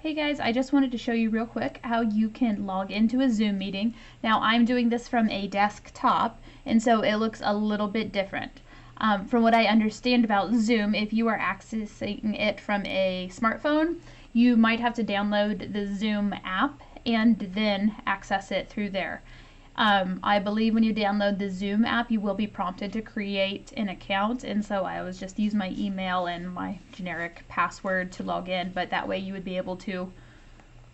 Hey guys, I just wanted to show you real quick how you can log into a Zoom meeting. Now I'm doing this from a desktop, and so it looks a little bit different. From what I understand about Zoom, if you are accessing it from a smartphone, you might have to download the Zoom app and then access it through there. I believe when you download the Zoom app, you will be prompted to create an account, and so I always just use my email and my generic password to log in, but that way you would be able to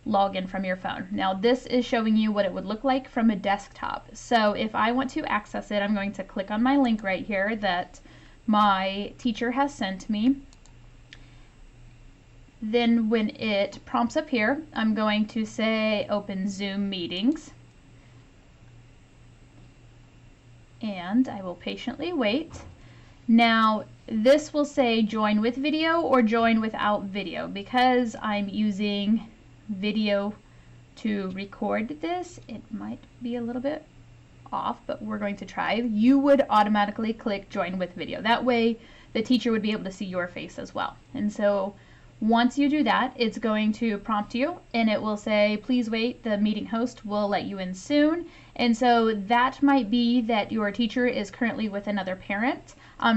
log in from your phone. Now this is showing you what it would look like from a desktop. So if I want to access it, I'm going to click on my link right here that my teacher has sent me. Then when it prompts up here, I'm going to say open Zoom meetings. And I will patiently wait. Now this will say join with video or join without video. Because I'm using video to record this, it might be a little bit off, but we're going to try. You would automatically click join with video. That way the teacher would be able to see your face as well. And so once you do that, it's going to prompt you and it will say, please wait, the meeting host will let you in soon. And so that might be that your teacher is currently with another parent.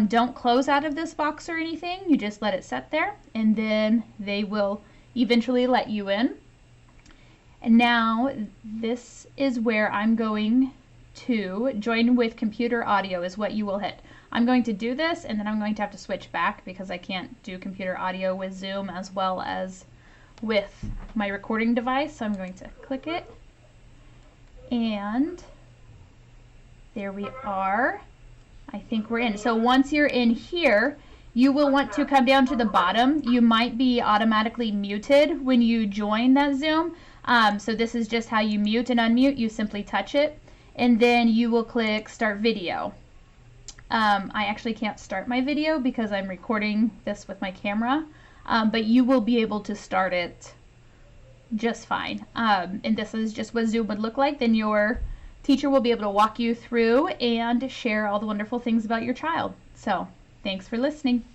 Don't close out of this box or anything. You just let it set there and then they will eventually let you in. And now this is where I'm going to join with computer audio is what you will hit. I'm going to do this and then I'm going to have to switch back because I can't do computer audio with Zoom as well as with my recording device. So I'm going to click it and there we are. I think we're in. So once you're in here, you will want to come down to the bottom. You might be automatically muted when you join that Zoom. So this is just how you mute and unmute. You simply touch it and then you will click start video. I actually can't start my video because I'm recording this with my camera, but you will be able to start it just fine. And this is just what Zoom would look like. Then your teacher will be able to walk you through and share all the wonderful things about your child. So thanks for listening.